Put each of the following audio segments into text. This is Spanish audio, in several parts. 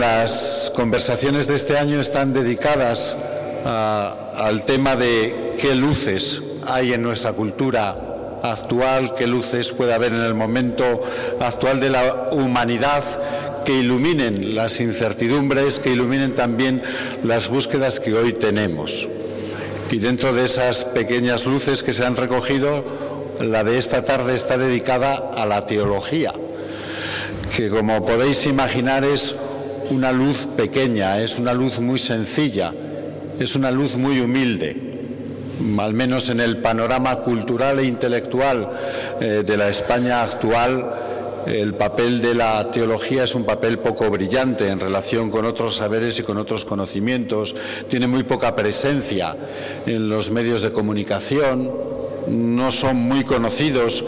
las conversaciones de este año están dedicadas al tema de qué luces hay en nuestra cultura actual, qué luces puede haber en el momento actual de la humanidad que iluminen las incertidumbres, que iluminen también las búsquedas que hoy tenemos. Y dentro de esas pequeñas luces que se han recogido, la de esta tarde está dedicada a la teología, que como podéis imaginar es una luz pequeña, es una luz muy sencilla, es una luz muy humilde. Al menos en el panorama cultural e intelectual de la España actual, el papel de la teología es un papel poco brillante en relación con otros saberes y con otros conocimientos. Tiene muy poca presencia en los medios de comunicación, no son muy conocidos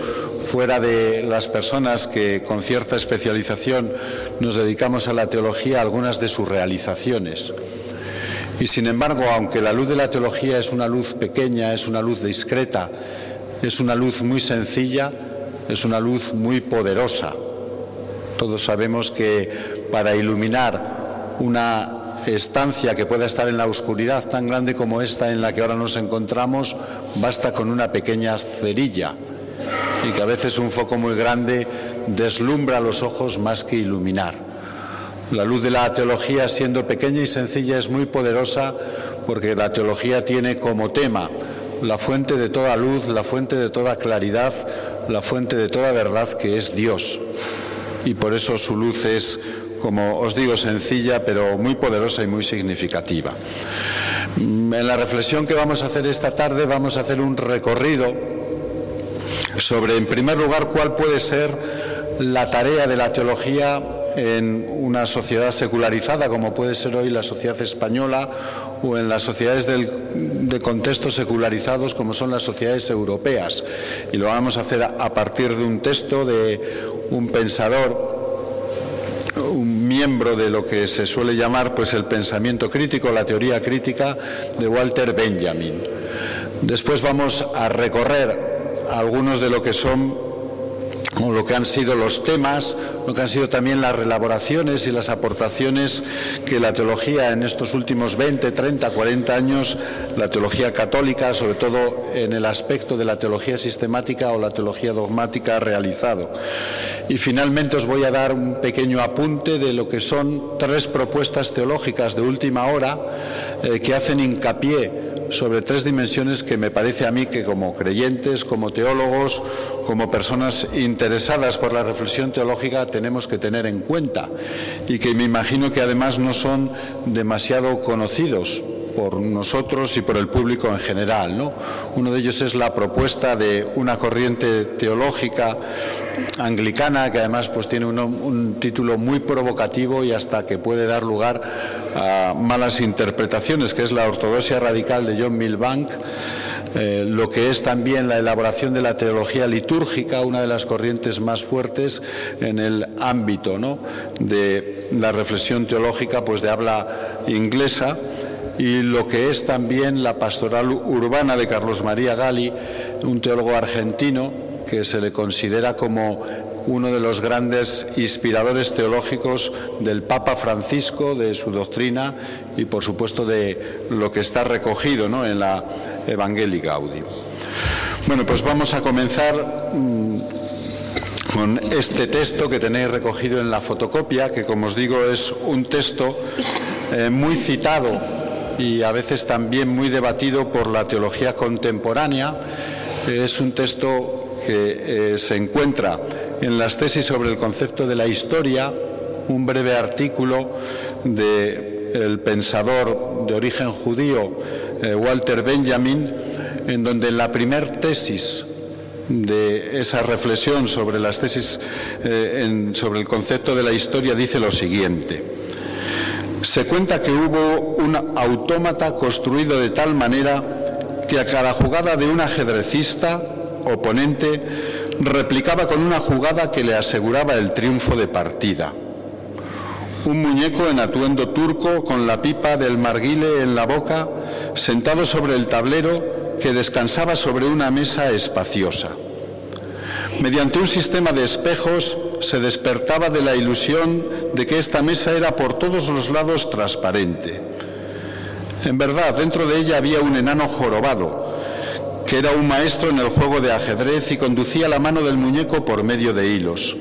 fuera de las personas que con cierta especialización nos dedicamos a la teología, algunas de sus realizaciones. Y sin embargo, aunque la luz de la teología es una luz pequeña, es una luz discreta, es una luz muy sencilla, es una luz muy poderosa. Todos sabemos que para iluminar una estancia que pueda estar en la oscuridad tan grande como esta en la que ahora nos encontramos, basta con una pequeña cerilla, y que a veces un foco muy grande deslumbra los ojos más que iluminar. La luz de la teología, siendo pequeña y sencilla, es muy poderosa porque la teología tiene como tema la fuente de toda luz, la fuente de toda claridad, la fuente de toda verdad, que es Dios. Y por eso su luz es, como os digo, sencilla, pero muy poderosa y muy significativa. En la reflexión que vamos a hacer esta tarde vamos a hacer un recorrido sobre, en primer lugar, cuál puede ser la tarea de la teología en una sociedad secularizada como puede ser hoy la sociedad española, o en las sociedades de contextos secularizados como son las sociedades europeas. Y lo vamos a hacer a partir de un texto de un pensador, un miembro de lo que se suele llamar pues el pensamiento crítico, la teoría crítica, de Walter Benjamin. Después vamos a recorrer algunos de lo que son o lo que han sido los temas, lo que han sido también las reelaboraciones y las aportaciones que la teología en estos últimos 20, 30, 40 años, la teología católica, sobre todo en el aspecto de la teología sistemática o la teología dogmática, ha realizado. Y finalmente os voy a dar un pequeño apunte de lo que son 3 propuestas teológicas de última hora que hacen hincapié sobre 3 dimensiones que me parece a mí que como creyentes, como teólogos, como personas interesadas por la reflexión teológica tenemos que tener en cuenta, y que me imagino que además no son demasiado conocidos por nosotros y por el público en general, ¿no? Uno de ellos es la propuesta de una corriente teológica anglicana que además pues tiene un título muy provocativo y hasta que puede dar lugar a malas interpretaciones, que es la ortodoxia radical de John Milbank. Lo que es también la elaboración de la teología litúrgica, una de las corrientes más fuertes en el ámbito, ¿no?, de la reflexión teológica pues de habla inglesa, y lo que es también la pastoral urbana de Carlos María Gali, un teólogo argentino que se le considera como uno de los grandes inspiradores teológicos del Papa Francisco, de su doctrina y por supuesto de lo que está recogido, ¿no?, en la Evangelii Gaudium. Bueno, pues vamos a comenzar con este texto que tenéis recogido en la fotocopia, que como os digo es un texto muy citado y a veces también muy debatido por la teología contemporánea. Es un texto que se encuentra en las tesis sobre el concepto de la historia, un breve artículo del pensador de origen judío Walter Benjamin, en donde en la primer tesis de esa reflexión sobre las tesis sobre el concepto de la historia dice lo siguiente: se cuenta que hubo un autómata construido de tal manera que a cada jugada de un ajedrecista oponente replicaba con una jugada que le aseguraba el triunfo de partida. Un muñeco en atuendo turco con la pipa del narguilé en la boca, sentado sobre el tablero que descansaba sobre una mesa espaciosa. Mediante un sistema de espejos se despertaba de la ilusión de que esta mesa era por todos los lados transparente. En verdad, dentro de ella había un enano jorobado, que era un maestro en el juego de ajedrez y conducía la mano del muñeco por medio de hilos.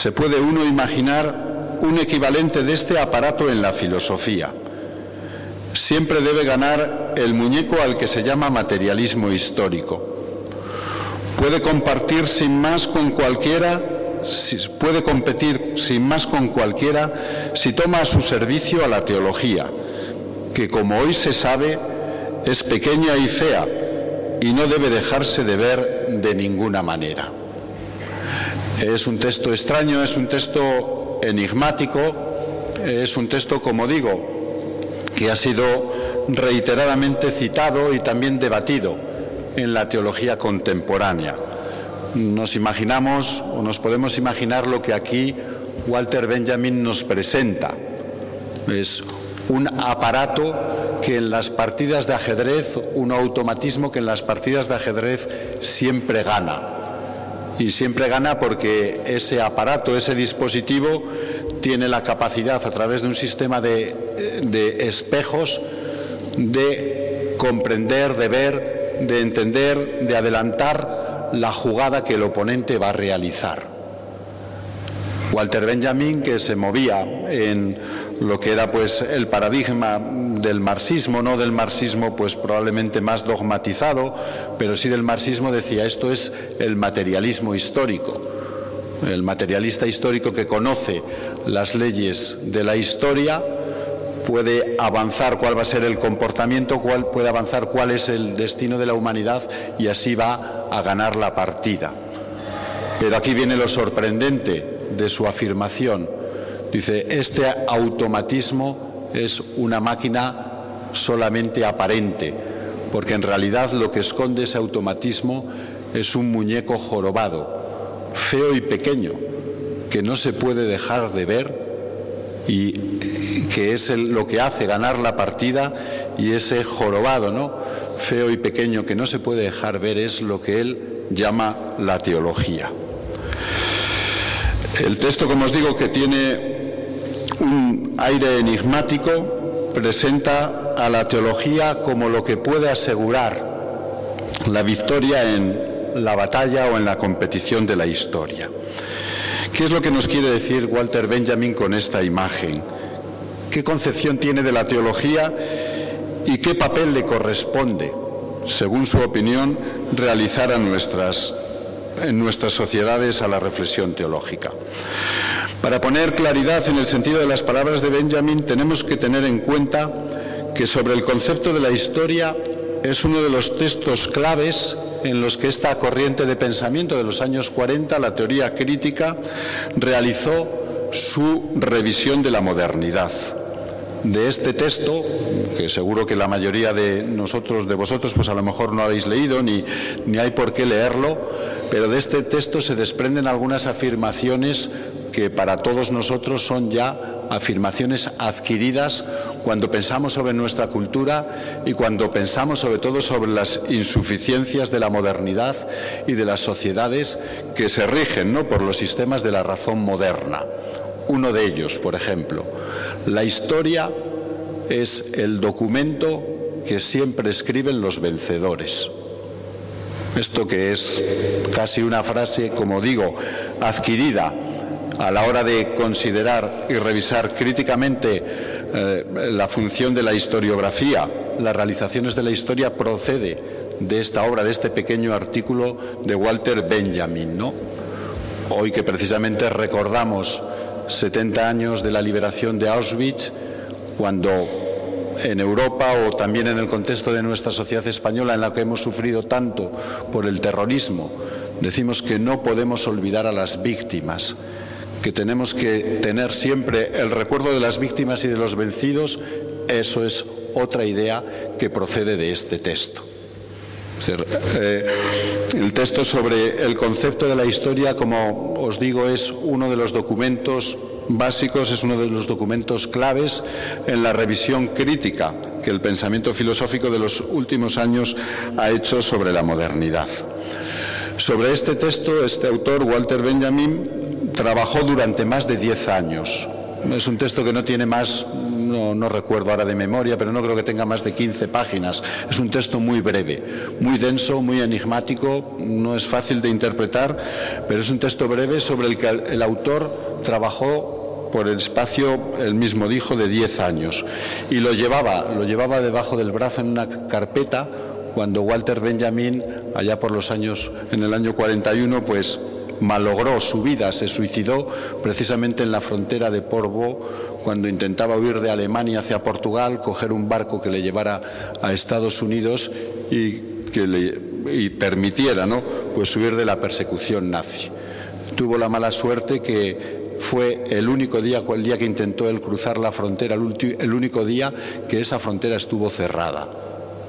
Se puede uno imaginar un equivalente de este aparato en la filosofía. Siempre debe ganar el muñeco al que se llama materialismo histórico. Puede competir sin más con cualquiera si toma a su servicio a la teología, que como hoy se sabe es pequeña y fea y no debe dejarse de ver de ninguna manera. Es un texto extraño, es un texto enigmático, es un texto, como digo, que ha sido reiteradamente citado y también debatido en la teología contemporánea. Nos imaginamos o nos podemos imaginar lo que aquí Walter Benjamin nos presenta. Es un aparato que en las partidas de ajedrez, un automatismo que en las partidas de ajedrez siempre gana. Y siempre gana porque ese aparato, ese dispositivo, tiene la capacidad, a través de un sistema de espejos, de comprender, de ver, de entender, de adelantar la jugada que el oponente va a realizar. Walter Benjamin, que se movía en lo que era pues el paradigma del marxismo, no del marxismo pues probablemente más dogmatizado, pero sí del marxismo, decía: esto es el materialismo histórico. El materialista histórico que conoce las leyes de la historia puede avanzar cuál va a ser el comportamiento, puede avanzar cuál es el destino de la humanidad, y así va a ganar la partida. Pero aquí viene lo sorprendente de su afirmación. Dice: este automatismo es una máquina solamente aparente, porque en realidad lo que esconde ese automatismo es un muñeco jorobado, feo y pequeño, que no se puede dejar de ver, y que es lo que hace ganar la partida. Y ese jorobado, ¿no?, feo y pequeño, que no se puede dejar ver, es lo que él llama la teología. El texto, como os digo, que tiene un aire enigmático, presenta a la teología como lo que puede asegurar la victoria en la batalla o en la competición de la historia. ¿Qué es lo que nos quiere decir Walter Benjamin con esta imagen? ¿Qué concepción tiene de la teología y qué papel le corresponde, según su opinión, realizar en nuestras sociedades a la reflexión teológica? Para poner claridad en el sentido de las palabras de Benjamin, tenemos que tener en cuenta que sobre el concepto de la historia es uno de los textos claves en los que esta corriente de pensamiento de los años 40, la teoría crítica, realizó su revisión de la modernidad. De este texto, que seguro que la mayoría de vosotros pues a lo mejor no habéis leído ni hay por qué leerlo, pero de este texto se desprenden algunas afirmaciones que para todos nosotros son ya afirmaciones adquiridas cuando pensamos sobre nuestra cultura y cuando pensamos sobre todo sobre las insuficiencias de la modernidad y de las sociedades que se rigen, ¿no?, por los sistemas de la razón moderna. Uno de ellos, por ejemplo: la historia es el documento que siempre escriben los vencedores. Esto, que es casi una frase, como digo, adquirida a la hora de considerar y revisar críticamente la función de la historiografía, las realizaciones de la historia, procede de esta obra, de este pequeño artículo de Walter Benjamin, ¿no? Hoy que precisamente recordamos 70 años de la liberación de Auschwitz, cuando en Europa o también en el contexto de nuestra sociedad española, en la que hemos sufrido tanto por el terrorismo, decimos que no podemos olvidar a las víctimas, que tenemos que tener siempre el recuerdo de las víctimas y de los vencidos. Eso es otra idea que procede de este texto. El texto sobre el concepto de la historia, como os digo, es uno de los documentos básicos, es uno de los documentos claves en la revisión crítica que el pensamiento filosófico de los últimos años ha hecho sobre la modernidad. Sobre este texto, este autor, Walter Benjamin, trabajó durante más de 10 años. Es un texto que no tiene más, no recuerdo ahora de memoria, pero no creo que tenga más de 15 páginas. Es un texto muy breve, muy denso, muy enigmático, no es fácil de interpretar, pero es un texto breve sobre el que el autor trabajó por el espacio, él mismo dijo, de 10 años. Y lo llevaba debajo del brazo en una carpeta cuando Walter Benjamin, allá por los años, en el año 41, pues malogró su vida, se suicidó precisamente en la frontera de Porvoo, cuando intentaba huir de Alemania hacia Portugal, coger un barco que le llevara a Estados Unidos y permitiera, ¿no?, pues huir de la persecución nazi. Tuvo la mala suerte que fue el único día, el día que intentó él cruzar la frontera, el único día que esa frontera estuvo cerrada.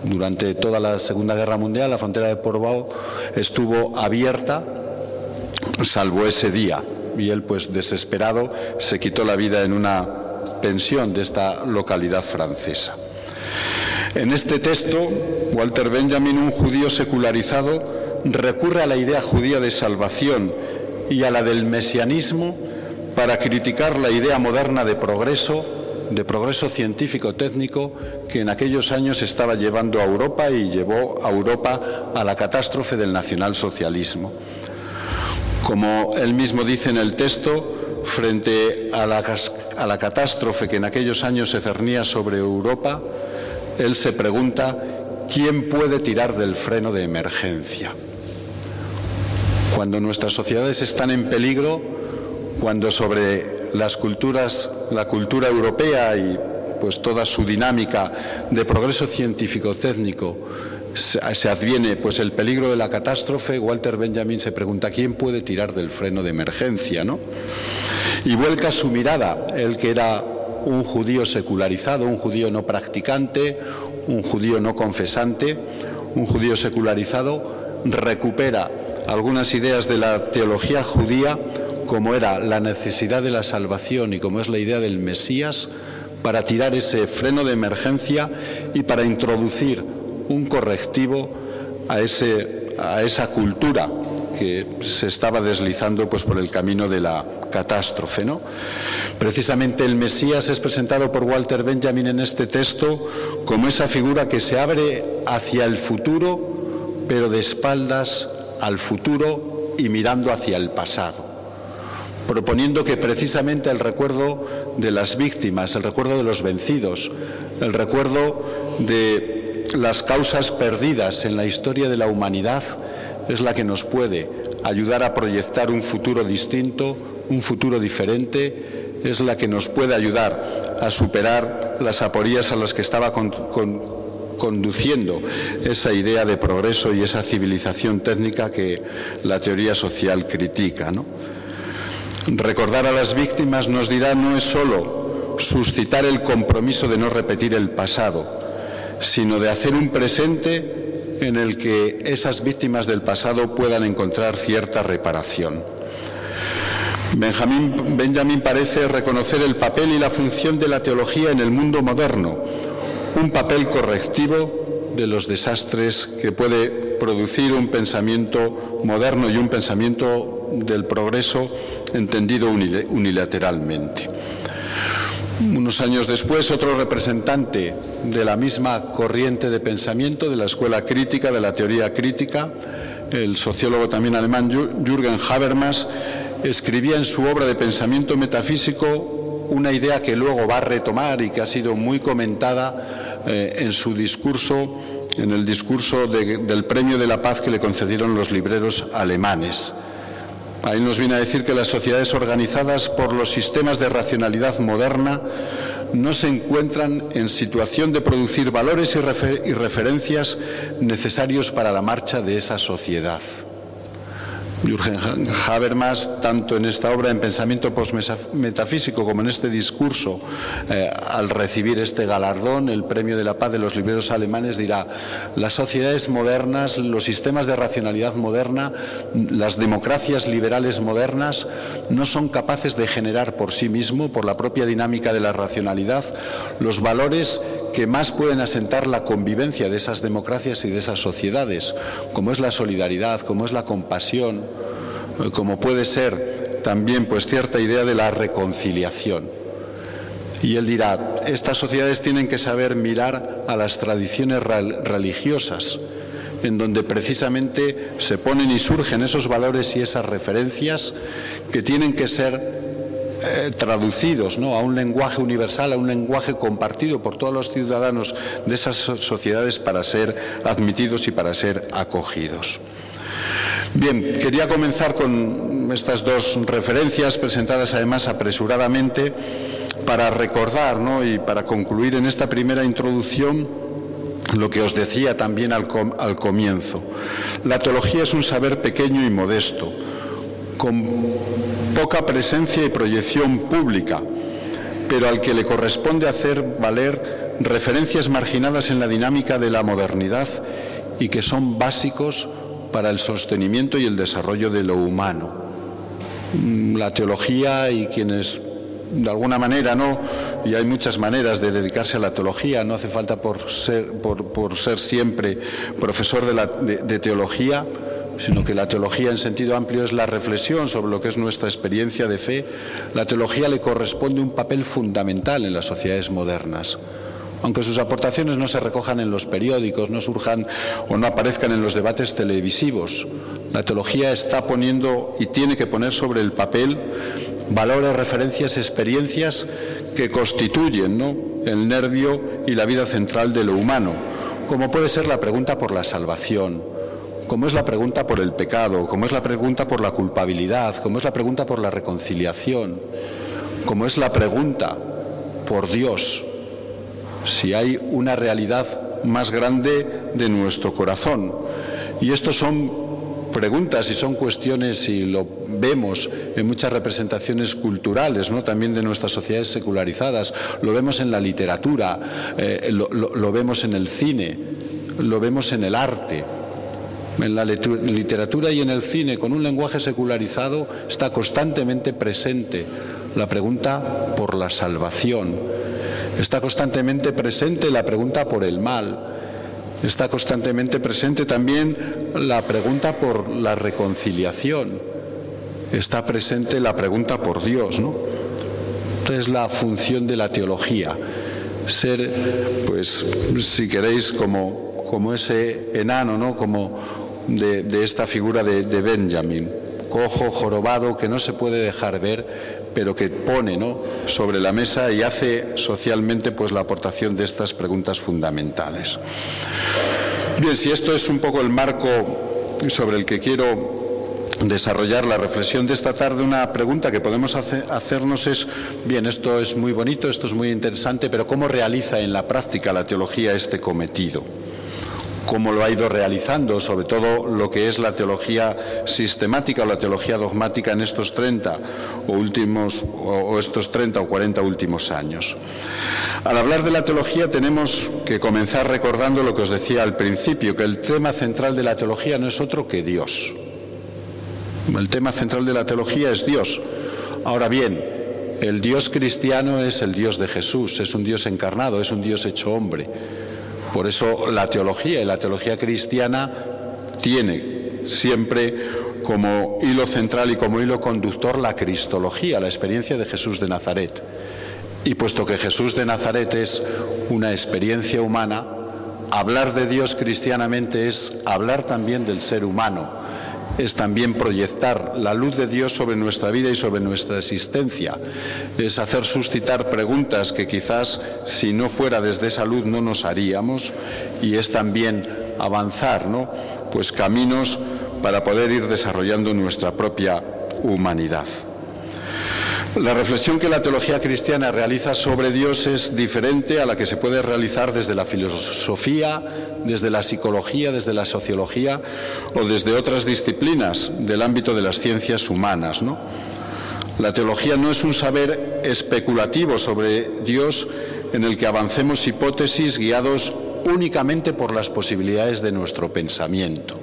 Durante toda la Segunda Guerra Mundial la frontera de Porvoo estuvo abierta, salvo ese día, y él, pues desesperado, se quitó la vida en una pensión de esta localidad francesa. En este texto, Walter Benjamin, un judío secularizado, recurre a la idea judía de salvación y a la del mesianismo para criticar la idea moderna de progreso científico-técnico que en aquellos años estaba llevando a Europa y llevó a Europa a la catástrofe del nacionalsocialismo. Como él mismo dice en el texto, frente a la catástrofe que en aquellos años se cernía sobre Europa, él se pregunta: ¿quién puede tirar del freno de emergencia? Cuando nuestras sociedades están en peligro, cuando sobre las culturas, la cultura europea y pues toda su dinámica de progreso científico-técnico se adviene pues el peligro de la catástrofe, Walter Benjamin se pregunta: ¿quién puede tirar del freno de emergencia, ¿no? Y vuelca su mirada, él que era un judío secularizado, un judío no practicante, un judío no confesante, un judío secularizado, recupera algunas ideas de la teología judía, como era la necesidad de la salvación y como es la idea del Mesías, para tirar ese freno de emergencia y para introducir un correctivo a esa cultura que se estaba deslizando pues por el camino de la catástrofe, ¿no? Precisamente el Mesías es presentado por Walter Benjamin en este texto como esa figura que se abre hacia el futuro, pero de espaldas al futuro y mirando hacia el pasado, proponiendo que precisamente el recuerdo de las víctimas, el recuerdo de los vencidos, el recuerdo de las causas perdidas en la historia de la humanidad es la que nos puede ayudar a proyectar un futuro distinto, un futuro diferente, es la que nos puede ayudar a superar las aporías a las que estaba conduciendo esa idea de progreso y esa civilización técnica que la teoría social critica, ¿no? Recordar a las víctimas, nos dirá, no es solo suscitar el compromiso de no repetir el pasado, sino de hacer un presente en el que esas víctimas del pasado puedan encontrar cierta reparación. Benjamin parece reconocer el papel y la función de la teología en el mundo moderno, un papel correctivo de los desastres que puede producir un pensamiento moderno y un pensamiento del progreso entendido unilateralmente. Unos años después, otro representante de la misma corriente de pensamiento, de la escuela crítica, de la teoría crítica, el sociólogo también alemán Jürgen Habermas, escribía en su obra de pensamiento metafísico una idea que luego va a retomar y que ha sido muy comentada en su discurso, en el discurso del Premio de la Paz que le concedieron los libreros alemanes. Ahí nos viene a decir que las sociedades organizadas por los sistemas de racionalidad moderna no se encuentran en situación de producir valores y referencias necesarios para la marcha de esa sociedad. Jürgen Habermas, tanto en esta obra en Pensamiento Postmetafísico como en este discurso, al recibir este galardón, el Premio de la Paz de los Libreros Alemanes, dirá: las sociedades modernas, los sistemas de racionalidad moderna, las democracias liberales modernas no son capaces de generar por sí mismo, por la propia dinámica de la racionalidad, los valores que más pueden asentar la convivencia de esas democracias y de esas sociedades, como es la solidaridad, como es la compasión, como puede ser también pues cierta idea de la reconciliación. Y él dirá: estas sociedades tienen que saber mirar a las tradiciones religiosas, en donde precisamente se ponen y surgen esos valores y esas referencias que tienen que ser traducidos, ¿no?, a un lenguaje universal, a un lenguaje compartido por todos los ciudadanos de esas sociedades para ser admitidos y para ser acogidos. Bien, quería comenzar con estas dos referencias presentadas además apresuradamente para recordar, ¿no?, y para concluir en esta primera introducción lo que os decía también al comienzo. La teología es un saber pequeño y modesto, con poca presencia y proyección pública, pero al que le corresponde hacer valer referencias marginadas en la dinámica de la modernidad y que son básicos para el sostenimiento y el desarrollo de lo humano. La teología, y quienes de alguna manera, ¿no?, y hay muchas maneras de dedicarse a la teología, no hace falta por ser siempre profesor de teología, sino que la teología en sentido amplio es la reflexión sobre lo que es nuestra experiencia de fe. La teología le corresponde un papel fundamental en las sociedades modernas. Aunque sus aportaciones no se recojan en los periódicos, no surjan o no aparezcan en los debates televisivos, la teología está poniendo y tiene que poner sobre el papel valores, referencias, experiencias que constituyen, ¿no?, el nervio y la vida central de lo humano, como puede ser la pregunta por la salvación, como es la pregunta por el pecado, como es la pregunta por la culpabilidad, como es la pregunta por la reconciliación, como es la pregunta por Dios, si hay una realidad más grande de nuestro corazón. Y estos son preguntas y son cuestiones, y lo vemos en muchas representaciones culturales, ¿no?, también de nuestras sociedades secularizadas, lo vemos en la literatura, lo vemos en el cine, lo vemos en el arte. En la literatura y en el cine, con un lenguaje secularizado, está constantemente presente la pregunta por la salvación, está constantemente presente la pregunta por el mal, está constantemente presente también la pregunta por la reconciliación, está presente la pregunta por Dios, ¿no? Entonces, la función de la teología, ser, pues, si queréis, como ese enano, ¿no?, como de esta figura de Benjamin, cojo, jorobado, que no se puede dejar ver, pero que pone, ¿no?, sobre la mesa y hace socialmente pues la aportación de estas preguntas fundamentales. Bien, si esto es un poco el marco sobre el que quiero desarrollar la reflexión de esta tarde, una pregunta que podemos hacernos es: bien, esto es muy bonito, esto es muy interesante, pero ¿cómo realiza en la práctica la teología este cometido? ¿Cómo lo ha ido realizando, sobre todo lo que es la teología sistemática o la teología dogmática en estos 30 o 40 últimos años? Al hablar de la teología tenemos que comenzar recordando lo que os decía al principio, que el tema central de la teología no es otro que Dios. El tema central de la teología es Dios. Ahora bien, el Dios cristiano es el Dios de Jesús, es un Dios encarnado, es un Dios hecho hombre. Por eso la teología y la teología cristiana tiene siempre como hilo central y como hilo conductor la cristología, la experiencia de Jesús de Nazaret. Y puesto que Jesús de Nazaret es una experiencia humana, hablar de Dios cristianamente es hablar también del ser humano, es también proyectar la luz de Dios sobre nuestra vida y sobre nuestra existencia, es hacer suscitar preguntas que quizás si no fuera desde esa luz no nos haríamos, y es también avanzar, ¿no?, pues caminos para poder ir desarrollando nuestra propia humanidad. La reflexión que la teología cristiana realiza sobre Dios es diferente a la que se puede realizar desde la filosofía, desde la psicología, desde la sociología o desde otras disciplinas del ámbito de las ciencias humanas, ¿no? La teología no es un saber especulativo sobre Dios en el que avancemos hipótesis guiados únicamente por las posibilidades de nuestro pensamiento.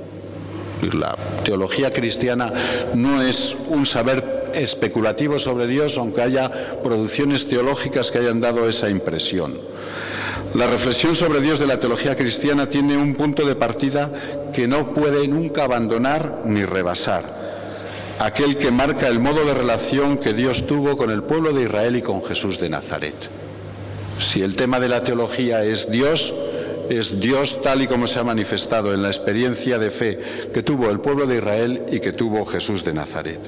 La teología cristiana no es un saber especulativo sobre Dios, aunque haya producciones teológicas que hayan dado esa impresión. La reflexión sobre Dios de la teología cristiana tiene un punto de partida que no puede nunca abandonar ni rebasar, aquel que marca el modo de relación que Dios tuvo con el pueblo de Israel y con Jesús de Nazaret. Si el tema de la teología es Dios tal y como se ha manifestado en la experiencia de fe que tuvo el pueblo de Israel y que tuvo Jesús de Nazaret.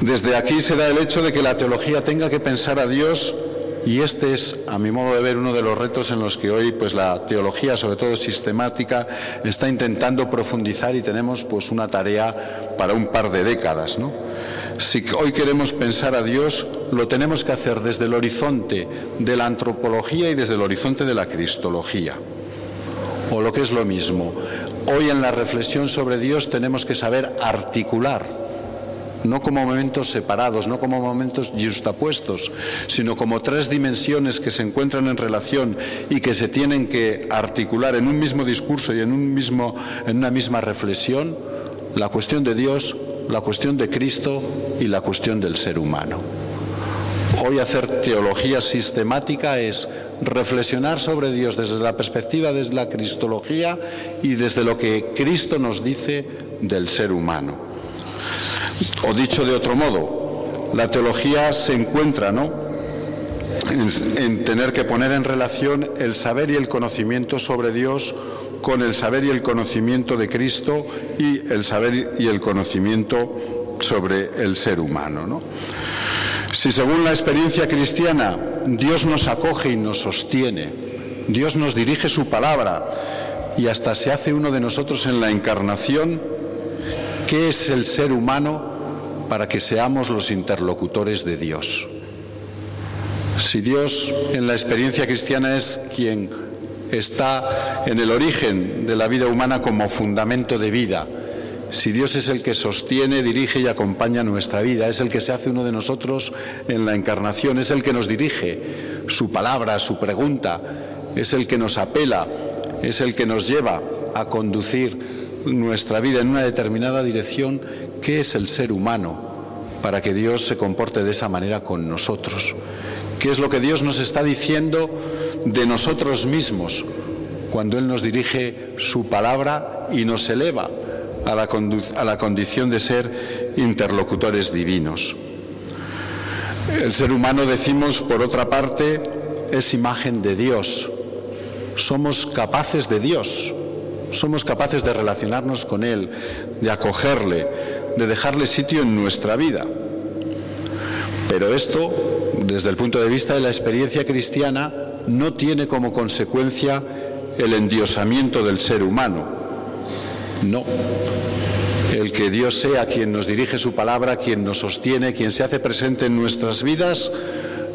Desde aquí se da el hecho de que la teología tenga que pensar a Dios, y este es, a mi modo de ver, uno de los retos en los que hoy pues la teología, sobre todo sistemática, está intentando profundizar, y tenemos pues una tarea para un par de décadas, ¿no? Si hoy queremos pensar a Dios, lo tenemos que hacer desde el horizonte de la antropología y desde el horizonte de la cristología. O lo que es lo mismo, hoy en la reflexión sobre Dios tenemos que saber articular, no como momentos separados, no como momentos yuxtapuestos, sino como tres dimensiones que se encuentran en relación y que se tienen que articular en un mismo discurso y en una misma reflexión: la cuestión de Dios, la cuestión de Cristo y la cuestión del ser humano. Hoy hacer teología sistemática es reflexionar sobre Dios desde la perspectiva de la cristología y desde lo que Cristo nos dice del ser humano. O dicho de otro modo, la teología se encuentra, ¿no?, en tener que poner en relación el saber y el conocimiento sobre Dios con el saber y el conocimiento de Cristo y el saber y el conocimiento sobre el ser humano, ¿no? Si según la experiencia cristiana Dios nos acoge y nos sostiene, Dios nos dirige su palabra y hasta se hace uno de nosotros en la encarnación, ¿qué es el ser humano para que seamos los interlocutores de Dios? Si Dios en la experiencia cristiana es quien está en el origen de la vida humana como fundamento de vida, si Dios es el que sostiene, dirige y acompaña nuestra vida, es el que se hace uno de nosotros en la encarnación, es el que nos dirige su palabra, su pregunta, es el que nos apela, es el que nos lleva a conducir nuestra vida en una determinada dirección, ¿qué es el ser humano para que Dios se comporte de esa manera con nosotros? ¿Qué es lo que Dios nos está diciendo de nosotros mismos cuando Él nos dirige su palabra y nos eleva a la condición de ser interlocutores divinos? El ser humano, decimos, por otra parte, es imagen de Dios. Somos capaces de Dios, somos capaces de relacionarnos con Él, de acogerle, de dejarle sitio en nuestra vida. Pero esto, desde el punto de vista de la experiencia cristiana, no tiene como consecuencia el endiosamiento del ser humano. No. El que Dios sea quien nos dirige su palabra, quien nos sostiene, quien se hace presente en nuestras vidas,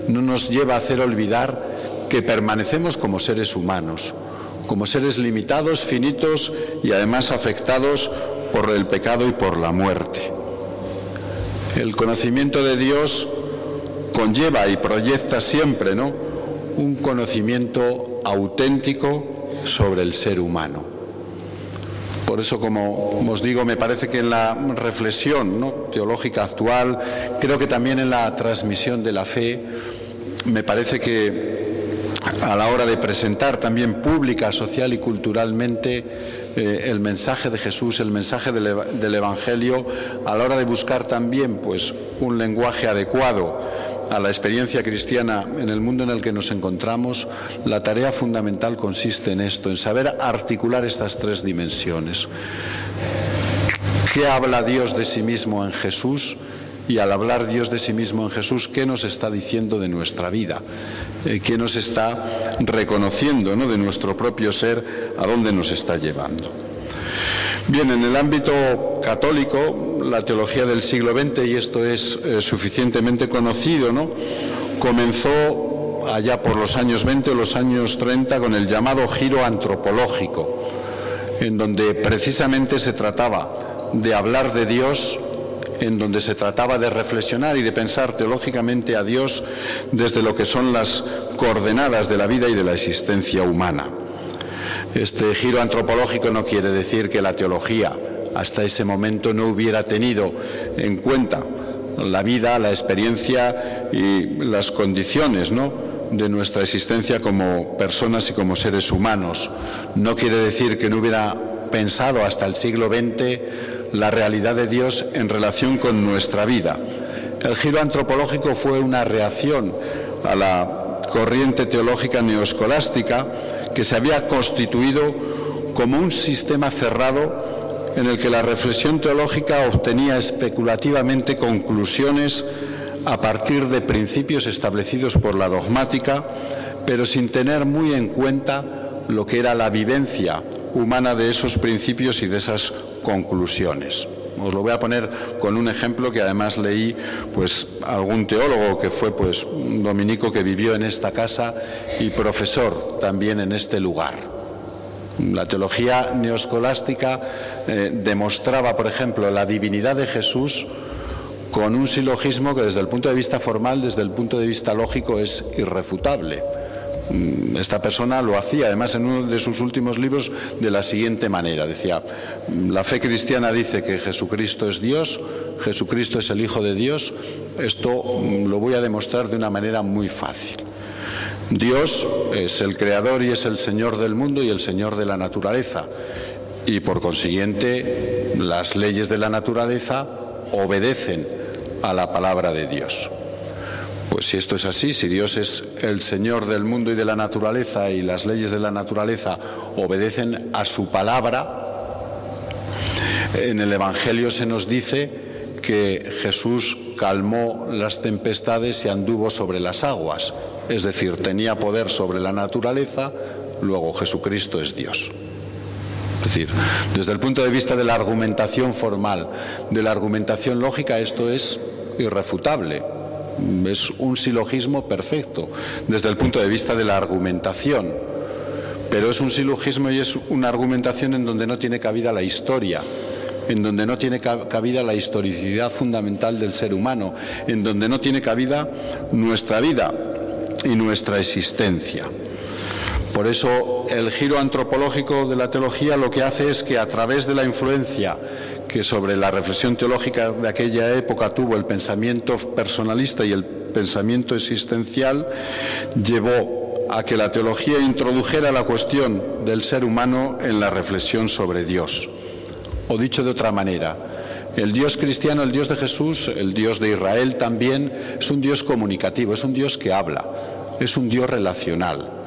no nos lleva a hacer olvidar que permanecemos como seres humanos, como seres limitados, finitos y además afectados por el pecado y por la muerte. El conocimiento de Dios conlleva y proyecta siempre, ¿no?, un conocimiento auténtico sobre el ser humano. Por eso, como os digo, me parece que en la reflexión, ¿no?, teológica actual, creo que también en la transmisión de la fe, me parece que a la hora de presentar también pública, social y culturalmente el mensaje de Jesús, el mensaje del Evangelio, a la hora de buscar también pues un lenguaje adecuado a la experiencia cristiana en el mundo en el que nos encontramos, la tarea fundamental consiste en esto, en saber articular estas tres dimensiones. ¿Qué habla Dios de sí mismo en Jesús? Y al hablar Dios de sí mismo en Jesús, ¿qué nos está diciendo de nuestra vida? ¿Qué nos está reconociendo, ¿no?, de nuestro propio ser? ¿A dónde nos está llevando? Bien, en el ámbito católico, la teología del siglo XX, y esto es suficientemente conocido, ¿no?, comenzó allá por los años 20 o los años 30 con el llamado giro antropológico, en donde precisamente se trataba de hablar de Dios, en donde se trataba de reflexionar y de pensar teológicamente a Dios desde lo que son las coordenadas de la vida y de la existencia humana. Este giro antropológico no quiere decir que la teología hasta ese momento no hubiera tenido en cuenta la vida, la experiencia y las condiciones, ¿no?, de nuestra existencia como personas y como seres humanos. No quiere decir que no hubiera pensado hasta el siglo XX la realidad de Dios en relación con nuestra vida. El giro antropológico fue una reacción a la corriente teológica neoescolástica que se había constituido como un sistema cerrado en el que la reflexión teológica obtenía especulativamente conclusiones a partir de principios establecidos por la dogmática, pero sin tener muy en cuenta lo que era la vivencia humana de esos principios y de esas conclusiones. Os lo voy a poner con un ejemplo que además leí algún teólogo que fue un dominico que vivió en esta casa y profesor también en este lugar. La teología neoescolástica demostraba, por ejemplo, la divinidad de Jesús con un silogismo que desde el punto de vista formal, desde el punto de vista lógico, es irrefutable. Esta persona lo hacía, además, en uno de sus últimos libros de la siguiente manera. Decía: la fe cristiana dice que Jesucristo es Dios, Jesucristo es el Hijo de Dios. Esto lo voy a demostrar de una manera muy fácil. Dios es el creador y es el Señor del mundo y el Señor de la naturaleza, y por consiguiente las leyes de la naturaleza obedecen a la palabra de Dios. Pues si esto es así, si Dios es el Señor del mundo y de la naturaleza y las leyes de la naturaleza obedecen a su palabra, en el Evangelio se nos dice que Jesús calmó las tempestades y anduvo sobre las aguas, es decir, tenía poder sobre la naturaleza. Luego Jesucristo es Dios. Es decir, desde el punto de vista de la argumentación formal, de la argumentación lógica, esto es irrefutable. Es un silogismo perfecto desde el punto de vista de la argumentación, pero es un silogismo y es una argumentación en donde no tiene cabida la historia, en donde no tiene cabida la historicidad fundamental del ser humano, en donde no tiene cabida nuestra vida y nuestra existencia. Por eso el giro antropológico de la teología lo que hace es que, a través de la influencia que sobre la reflexión teológica de aquella época tuvo el pensamiento personalista y el pensamiento existencial, llevó a que la teología introdujera la cuestión del ser humano en la reflexión sobre Dios. O dicho de otra manera, el Dios cristiano, el Dios de Jesús, el Dios de Israel también, es un Dios comunicativo, es un Dios que habla, es un Dios relacional,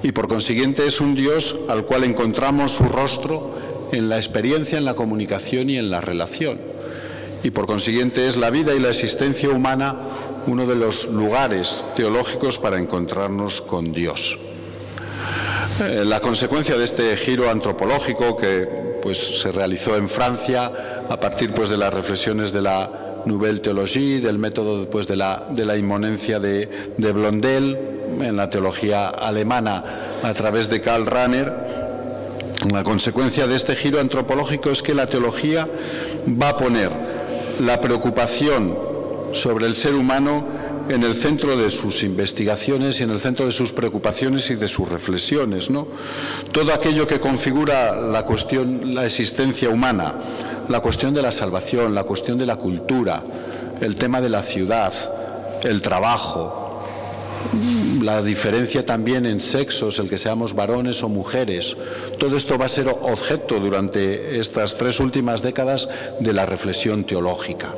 y por consiguiente es un Dios al cual encontramos su rostro en la experiencia, en la comunicación y en la relación. Y por consiguiente es la vida y la existencia humana uno de los lugares teológicos para encontrarnos con Dios. La consecuencia de este giro antropológico que se realizó en Francia a partir de las reflexiones de la Nouvelle Théologie, del método de la inmonencia de Blondel, en la teología alemana a través de Karl Rahner, la consecuencia de este giro antropológico es que la teología va a poner la preocupación sobre el ser humano en el centro de sus investigaciones y en el centro de sus preocupaciones y de sus reflexiones, ¿no? Todo aquello que configura la cuestión, la existencia humana, la cuestión de la salvación, la cuestión de la cultura, el tema de la ciudad, el trabajo, la diferencia también en sexos, el que seamos varones o mujeres, todo esto va a ser objeto durante estas 3 últimas décadas de la reflexión teológica.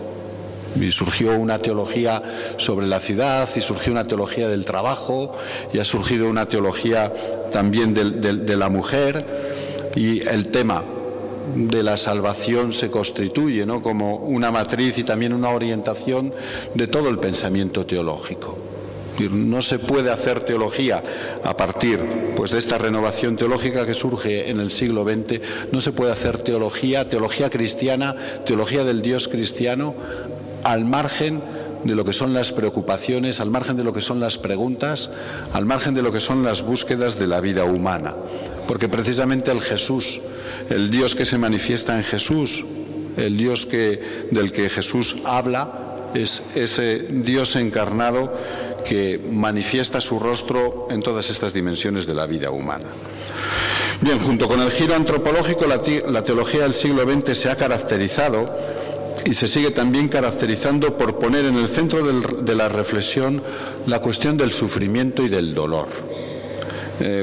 Y surgió una teología sobre la ciudad, y surgió una teología del trabajo, y ha surgido una teología también de la mujer, y el tema de la salvación se constituye, ¿no?, como una matriz y también una orientación de todo el pensamiento teológico. No se puede hacer teología a partir pues de esta renovación teológica que surge en el siglo XX. No se puede hacer teología cristiana, teología del Dios cristiano, al margen de lo que son las preocupaciones, al margen de lo que son las preguntas, al margen de lo que son las búsquedas de la vida humana. Porque precisamente el Dios que se manifiesta en Jesús, el Dios del que Jesús habla, es ese Dios encarnado que manifiesta su rostro en todas estas dimensiones de la vida humana. Bien, junto con el giro antropológico, la teología del siglo XX se ha caracterizado y se sigue también caracterizando por poner en el centro de la reflexión la cuestión del sufrimiento y del dolor.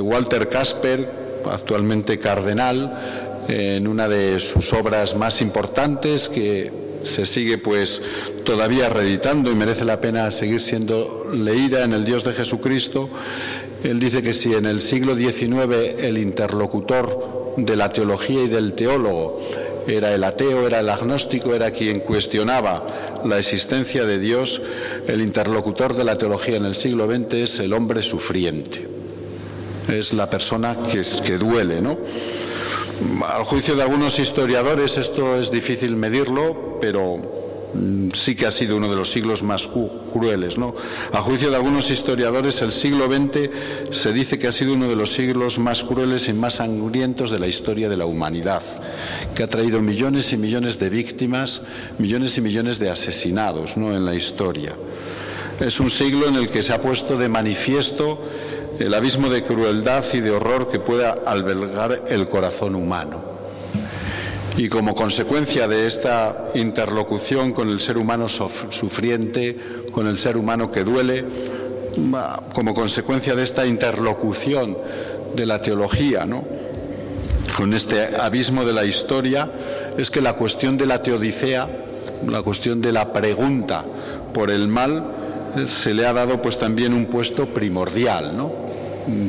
Walter Kasper, actualmente cardenal, en una de sus obras más importantes, que se sigue pues todavía reeditando y merece la pena seguir siendo leída, En el Dios de Jesucristo, él dice que si en el siglo XIX el interlocutor de la teología y del teólogo era el ateo, era el agnóstico, era quien cuestionaba la existencia de Dios, el interlocutor de la teología en el siglo XX es el hombre sufriente, es la persona que duele, ¿no? Al juicio de algunos historiadores esto es difícil medirlo, pero sí que ha sido uno de los siglos más crueles, ¿no? A juicio de algunos historiadores, el siglo XX se dice que ha sido uno de los siglos más crueles y más sangrientos de la historia de la humanidad, que ha traído millones y millones de víctimas, millones y millones de asesinados, ¿no?, en la historia. Es un siglo en el que se ha puesto de manifiesto el abismo de crueldad y de horror que pueda albergar el corazón humano. Y como consecuencia de esta interlocución con el ser humano sufriente, con el ser humano que duele, como consecuencia de esta interlocución de la teología, ¿no?, con este abismo de la historia, es que la cuestión de la teodicea, la cuestión de la pregunta por el mal, se le ha dado pues también un puesto primordial, ¿no?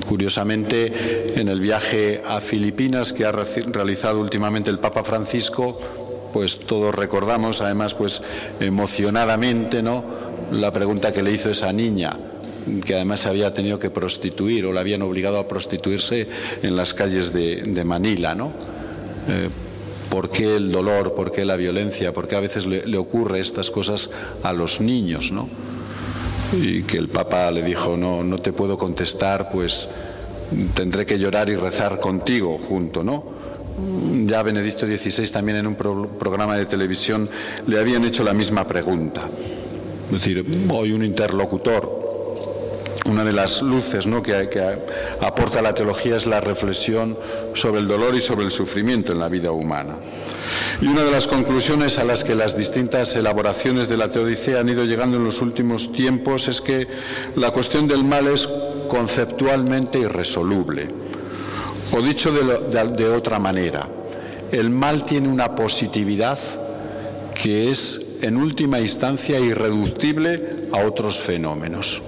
Curiosamente, en el viaje a Filipinas que ha realizado últimamente el Papa Francisco, pues todos recordamos, además pues emocionadamente, ¿no?, la pregunta que le hizo esa niña, que además se había tenido que prostituir o la habían obligado a prostituirse en las calles de Manila, ¿no? ¿Por qué el dolor? ¿Por qué la violencia? ¿Por qué a veces le ocurre estas cosas a los niños, ¿no? Y que el Papa le dijo, no te puedo contestar, pues tendré que llorar y rezar contigo junto, ¿no? Ya Benedicto XVI también en un programa de televisión le habían hecho la misma pregunta. Es decir, hoy un interlocutor, una de las luces, ¿no?, que aporta la teología es la reflexión sobre el dolor y sobre el sufrimiento en la vida humana. Y una de las conclusiones a las que las distintas elaboraciones de la teodicea han ido llegando en los últimos tiempos es que la cuestión del mal es conceptualmente irresoluble. O dicho de otra manera, el mal tiene una positividad que es en última instancia irreductible a otros fenómenos.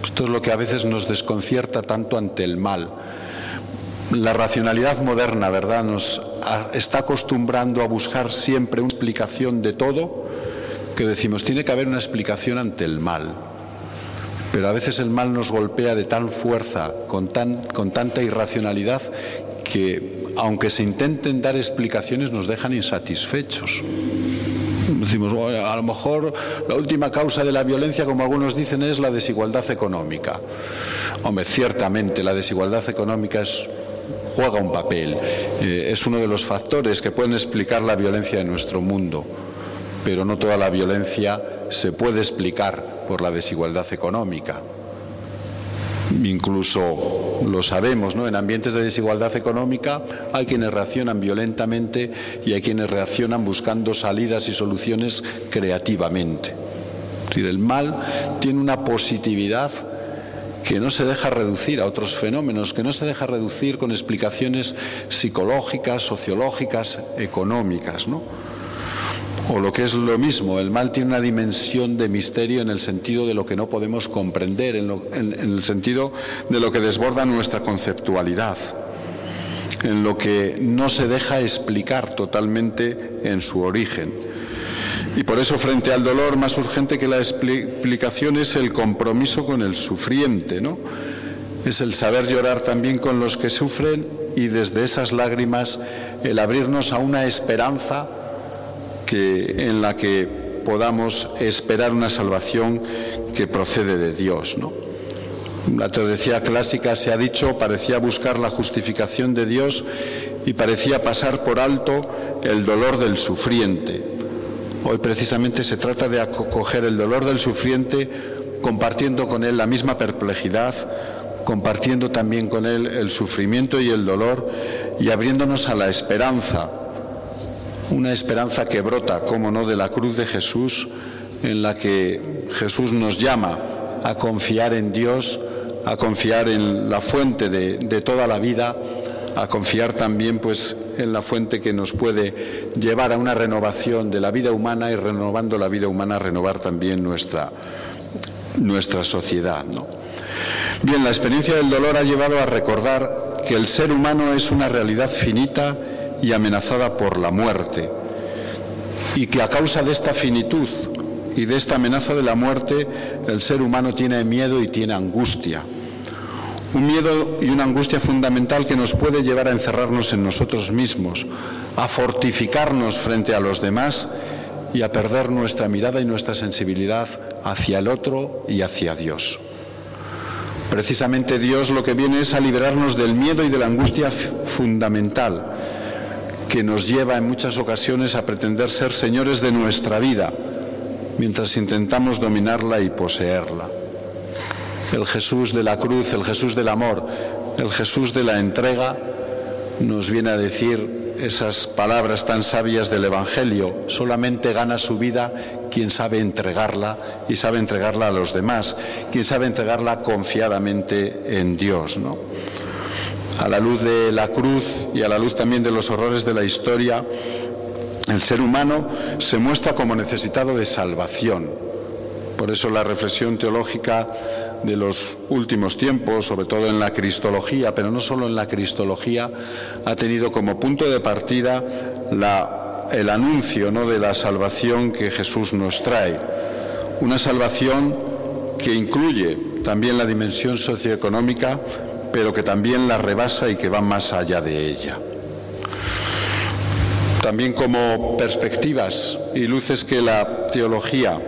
Esto es lo que a veces nos desconcierta tanto ante el mal. La racionalidad moderna, ¿verdad?, nos está acostumbrando a buscar siempre una explicación de todo, que decimos, tiene que haber una explicación ante el mal. Pero a veces el mal nos golpea de tal fuerza, con tanta irracionalidad, que aunque se intenten dar explicaciones nos dejan insatisfechos. Decimos, bueno, a lo mejor la última causa de la violencia, como algunos dicen, es la desigualdad económica. Hombre, ciertamente la desigualdad económica juega un papel, es uno de los factores que pueden explicar la violencia de nuestro mundo, pero no toda la violencia se puede explicar por la desigualdad económica. Incluso lo sabemos, ¿no?, en ambientes de desigualdad económica hay quienes reaccionan violentamente y hay quienes reaccionan buscando salidas y soluciones creativamente. Es decir, el mal tiene una positividad que no se deja reducir a otros fenómenos, que no se deja reducir con explicaciones psicológicas, sociológicas, económicas, ¿no? O lo que es lo mismo, el mal tiene una dimensión de misterio en el sentido de lo que no podemos comprender, en el sentido de lo que desborda nuestra conceptualidad, en lo que no se deja explicar totalmente en su origen. Y por eso, frente al dolor, más urgente que la explicación es el compromiso con el sufriente, ¿no? Es el saber llorar también con los que sufren y desde esas lágrimas el abrirnos a una esperanza en la que podamos esperar una salvación que procede de Dios, ¿no? La teología clásica, se ha dicho, parecía buscar la justificación de Dios y parecía pasar por alto el dolor del sufriente. Hoy precisamente se trata de acoger el dolor del sufriente, compartiendo con él la misma perplejidad, compartiendo también con él el sufrimiento y el dolor y abriéndonos a la esperanza, una esperanza que brota, cómo no, de la cruz de Jesús, en la que Jesús nos llama a confiar en Dios, a confiar en la fuente de toda la vida, a confiar también pues en la fuente que nos puede llevar a una renovación de la vida humana, y renovando la vida humana renovar también nuestra sociedad, ¿no? Bien, la experiencia del dolor ha llevado a recordar que el ser humano es una realidad finita y amenazada por la muerte, y que a causa de esta finitud y de esta amenaza de la muerte, el ser humano tiene miedo y tiene angustia. Un miedo y una angustia fundamental que nos puede llevar a encerrarnos en nosotros mismos, a fortificarnos frente a los demás y a perder nuestra mirada y nuestra sensibilidad hacia el otro y hacia Dios. Precisamente Dios lo que viene es a liberarnos del miedo y de la angustia fundamental que nos lleva en muchas ocasiones a pretender ser señores de nuestra vida, mientras intentamos dominarla y poseerla. El Jesús de la cruz, el Jesús del amor, el Jesús de la entrega, nos viene a decir esas palabras tan sabias del Evangelio: solamente gana su vida quien sabe entregarla, y sabe entregarla a los demás, quien sabe entregarla confiadamente en Dios, ¿no? A la luz de la cruz y a la luz también de los horrores de la historia, el ser humano se muestra como necesitado de salvación. Por eso la reflexión teológica de los últimos tiempos, sobre todo en la cristología, pero no solo en la cristología, ha tenido como punto de partida el anuncio, ¿no?, de la salvación que Jesús nos trae. Una salvación que incluye también la dimensión socioeconómica, pero que también la rebasa y que va más allá de ella. También como perspectivas y luces que la teología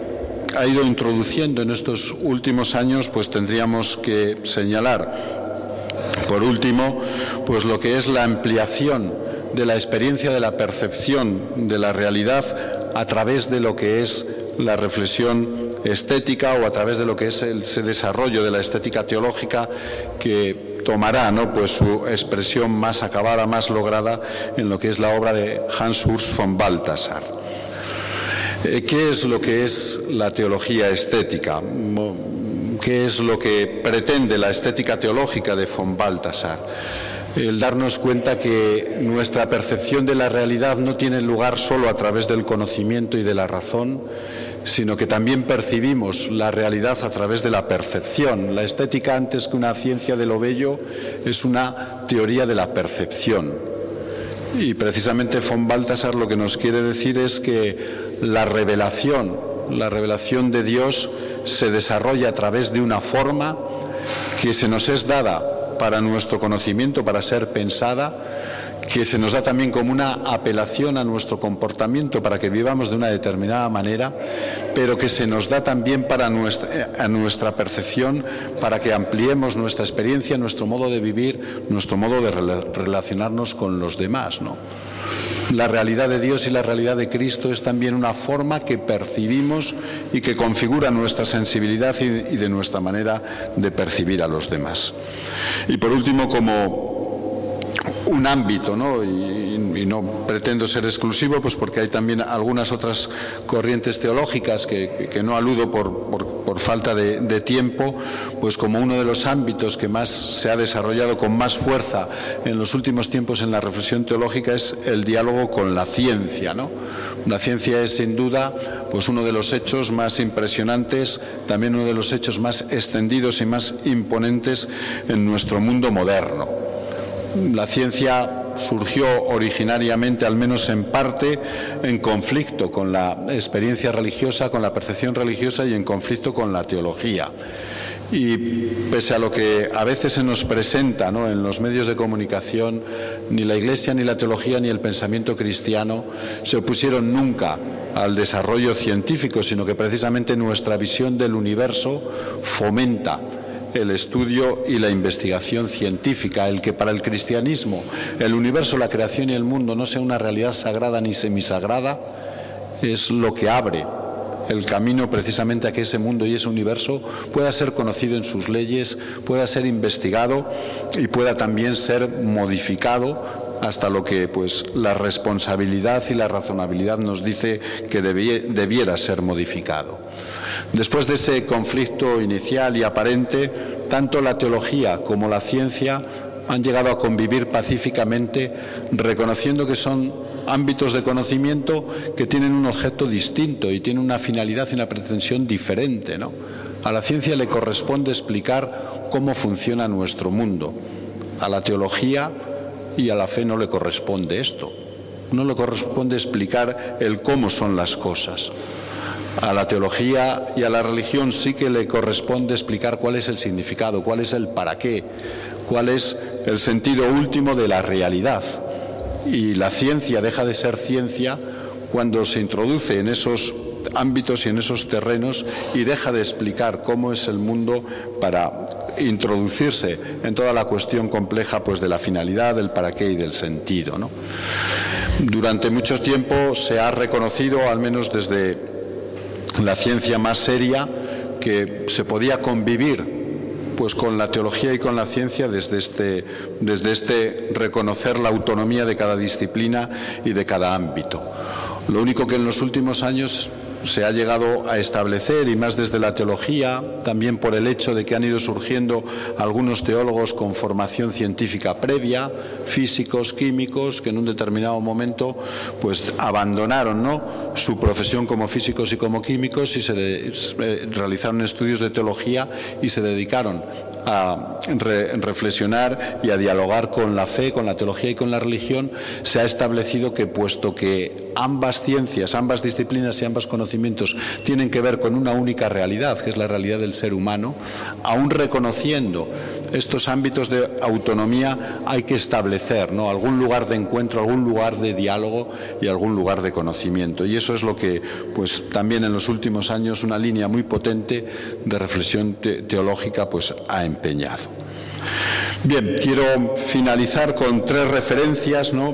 ha ido introduciendo en estos últimos años, pues tendríamos que señalar, por último, pues lo que es la ampliación de la experiencia de la percepción de la realidad a través de lo que es la reflexión estética, o a través de lo que es ese desarrollo de la estética teológica, que tomará, ¿no?, pues su expresión más acabada, más lograda en lo que es la obra de Hans Urs von Balthasar. ¿Qué es lo que es la teología estética? ¿Qué es lo que pretende la estética teológica de von Balthasar? El darnos cuenta que nuestra percepción de la realidad no tiene lugar solo a través del conocimiento y de la razón, sino que también percibimos la realidad a través de la percepción. La estética, antes que una ciencia de lo bello, es una teoría de la percepción. Y precisamente von Balthasar lo que nos quiere decir es que la revelación de Dios se desarrolla a través de una forma que se nos es dada para nuestro conocimiento, para ser pensada, que se nos da también como una apelación a nuestro comportamiento para que vivamos de una determinada manera, pero que se nos da también a nuestra percepción, para que ampliemos nuestra experiencia, nuestro modo de vivir, nuestro modo de relacionarnos con los demás, ¿no? La realidad de Dios y la realidad de Cristo es también una forma que percibimos y que configura nuestra sensibilidad y de nuestra manera de percibir a los demás. Y por último, como un ámbito, ¿no?, y no pretendo ser exclusivo, pues porque hay también algunas otras corrientes teológicas que no aludo por falta de tiempo, pues como uno de los ámbitos que más se ha desarrollado con más fuerza en los últimos tiempos en la reflexión teológica es el diálogo con la ciencia, ¿no? La ciencia es sin duda pues uno de los hechos más impresionantes, también uno de los hechos más extendidos y más imponentes en nuestro mundo moderno. La ciencia surgió originariamente, al menos en parte, en conflicto con la experiencia religiosa, con la percepción religiosa y en conflicto con la teología. Y pese a lo que a veces se nos presenta, ¿no?, en los medios de comunicación, ni la Iglesia, ni la teología, ni el pensamiento cristiano se opusieron nunca al desarrollo científico, sino que precisamente nuestra visión del universo fomenta el estudio y la investigación científica. El que para el cristianismo el universo, la creación y el mundo no sea una realidad sagrada ni semisagrada es lo que abre el camino precisamente a que ese mundo y ese universo pueda ser conocido en sus leyes, pueda ser investigado y pueda también ser modificado hasta lo que pues la responsabilidad y la razonabilidad nos dice que debiera ser modificado. Después de ese conflicto inicial y aparente, tanto la teología como la ciencia han llegado a convivir pacíficamente, reconociendo que son ámbitos de conocimiento que tienen un objeto distinto y tienen una finalidad y una pretensión diferente, ¿no? A la ciencia le corresponde explicar cómo funciona nuestro mundo. A la teología y a la fe no le corresponde esto. No le corresponde explicar el cómo son las cosas. A la teología y a la religión sí que le corresponde explicar cuál es el significado, cuál es el para qué, cuál es el sentido último de la realidad. Y la ciencia deja de ser ciencia cuando se introduce en esos ámbitos y en esos terrenos y deja de explicar cómo es el mundo para introducirse en toda la cuestión compleja pues de la finalidad, del para qué y del sentido, ¿no? Durante mucho tiempo se ha reconocido, al menos desde la ciencia más seria, que se podía convivir pues con la teología y con la ciencia desde este reconocer la autonomía de cada disciplina y de cada ámbito. Lo único que en los últimos años se ha llegado a establecer, y más desde la teología, también por el hecho de que han ido surgiendo algunos teólogos con formación científica previa, físicos, químicos, que en un determinado momento pues abandonaron, ¿no?, su profesión como físicos y como químicos y realizaron estudios de teología y se dedicaron a reflexionar y a dialogar con la fe, con la teología y con la religión. Se ha establecido que, puesto que ambas ciencias, ambas disciplinas y ambos conocimientos tienen que ver con una única realidad, que es la realidad del ser humano, aún reconociendo estos ámbitos de autonomía, hay que establecer, ¿no?, algún lugar de encuentro, algún lugar de diálogo y algún lugar de conocimiento. Y eso es lo que, pues, también en los últimos años una línea muy potente de reflexión teológica pues ha empeñado. Bien, quiero finalizar con 3 referencias, ¿no?,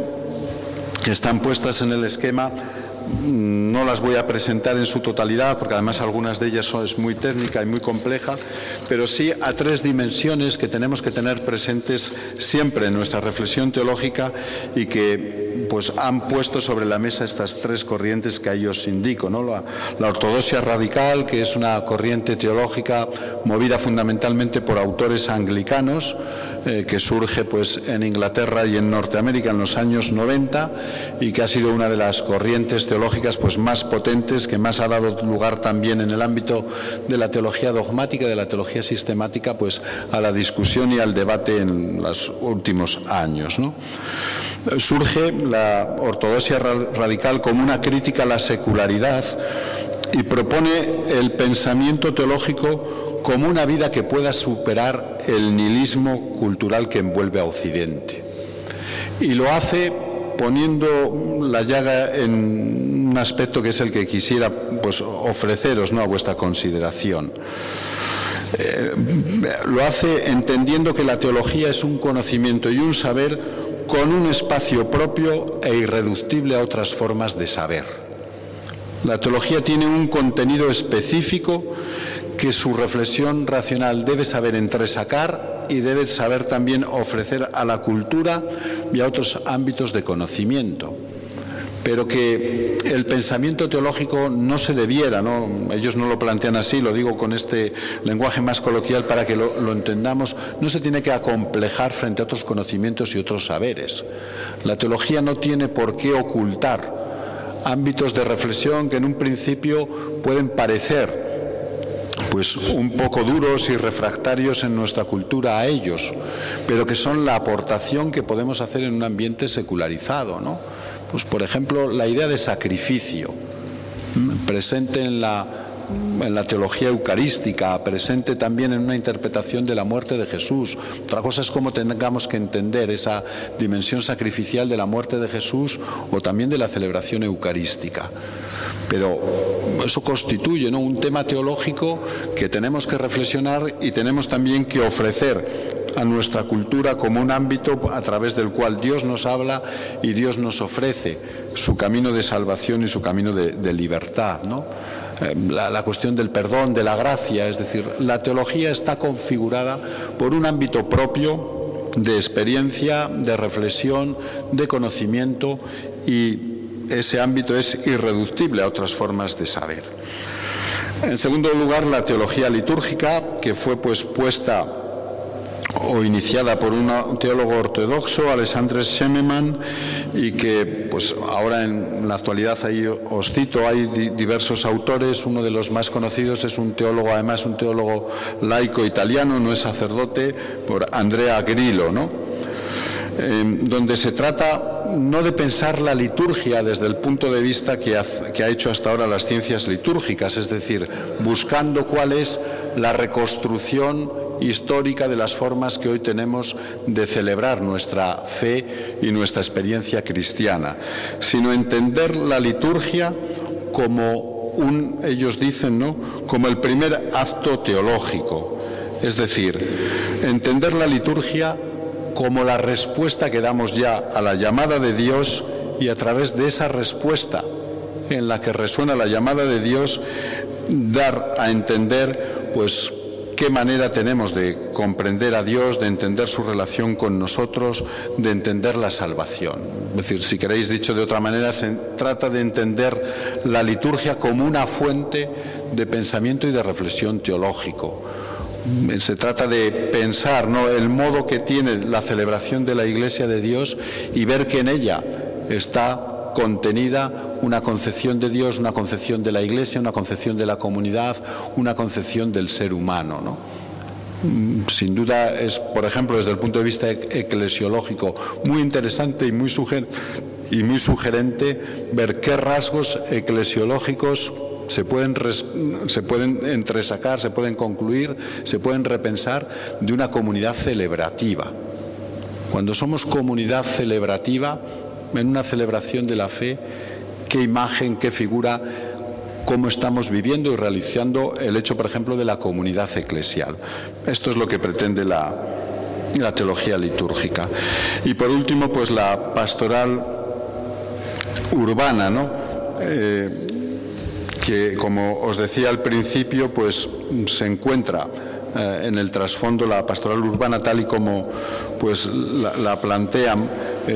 que están puestas en el esquema. No las voy a presentar en su totalidad porque además algunas de ellas es muy técnica y muy compleja, pero sí a 3 dimensiones que tenemos que tener presentes siempre en nuestra reflexión teológica y que pues han puesto sobre la mesa estas 3 corrientes que ahí os indico, ¿no? La ortodoxia radical, que es una corriente teológica movida fundamentalmente por autores anglicanos, que surge pues en Inglaterra y en Norteamérica en los años 90 y que ha sido una de las corrientes teológicas pues más potentes, que más ha dado lugar también en el ámbito de la teología dogmática, de la teología sistemática, pues a la discusión y al debate en los últimos años, ¿no? Surge la ortodoxia radical como una crítica a la secularidad y propone el pensamiento teológico como una vida que pueda superar el nihilismo cultural que envuelve a Occidente. Y lo hace poniendo la llaga en un aspecto que es el que quisiera pues ofreceros, ¿no?, a vuestra consideración. Lo hace entendiendo que la teología es un conocimiento y un saber con un espacio propio e irreductible a otras formas de saber. La teología tiene un contenido específico que su reflexión racional debe saber entresacar y debe saber también ofrecer a la cultura y a otros ámbitos de conocimiento. Pero que el pensamiento teológico no se debiera, ¿no?, ellos no lo plantean así, lo digo con este lenguaje más coloquial para que lo entendamos, no se tiene que acomplejar frente a otros conocimientos y otros saberes. La teología no tiene por qué ocultar ámbitos de reflexión que en un principio pueden parecer pues un poco duros y refractarios en nuestra cultura a ellos, pero que son la aportación que podemos hacer en un ambiente secularizado, ¿no? Pues por ejemplo la idea de sacrificio, presente en la teología eucarística, presente también en una interpretación de la muerte de Jesús. Otra cosa es cómo tengamos que entender esa dimensión sacrificial de la muerte de Jesús o también de la celebración eucarística. Pero eso constituye, ¿no?, un tema teológico que tenemos que reflexionar y tenemos también que ofrecer a nuestra cultura como un ámbito a través del cual Dios nos habla y Dios nos ofrece su camino de salvación y su camino de libertad, ¿no? La cuestión del perdón, de la gracia, es decir, la teología está configurada por un ámbito propio de experiencia, de reflexión, de conocimiento, y ese ámbito es irreductible a otras formas de saber. En segundo lugar, la teología litúrgica, que fue pues puesta o iniciada por un teólogo ortodoxo, Alexandre Schememann, y que pues ahora en la actualidad ahí os cito, hay diversos autores. Uno de los más conocidos es un teólogo, además un teólogo laico italiano, no es sacerdote, por Andrea Grillo, ¿no? Donde se trata no de pensar la liturgia desde el punto de vista que ha hecho hasta ahora las ciencias litúrgicas, es decir, buscando cuál es la reconstrucción histórica de las formas que hoy tenemos de celebrar nuestra fe y nuestra experiencia cristiana, sino entender la liturgia como ellos dicen, ¿no?, como el primer acto teológico, es decir, entender la liturgia como la respuesta que damos ya a la llamada de Dios, y a través de esa respuesta en la que resuena la llamada de Dios, dar a entender pues qué manera tenemos de comprender a Dios, de entender su relación con nosotros, de entender la salvación. Es decir, si queréis dicho de otra manera, se trata de entender la liturgia como una fuente de pensamiento y de reflexión teológico. Se trata de pensar, ¿no?, el modo que tiene la celebración de la Iglesia de Dios y ver que en ella está contenida una concepción de Dios, una concepción de la Iglesia, una concepción de la comunidad, una concepción del ser humano, ¿no? Sin duda es, por ejemplo, desde el punto de vista eclesiológico, muy interesante y muy sugerente ver qué rasgos eclesiológicos se pueden entresacar, se pueden concluir, se pueden repensar de una comunidad celebrativa. Cuando somos comunidad celebrativa, en una celebración de la fe, qué imagen, qué figura, cómo estamos viviendo y realizando el hecho, por ejemplo, de la comunidad eclesial. Esto es lo que pretende la teología litúrgica. Y por último, pues la pastoral urbana, ¿no? Que, como os decía al principio, pues se encuentra en el trasfondo, la pastoral urbana tal y como pues la plantean,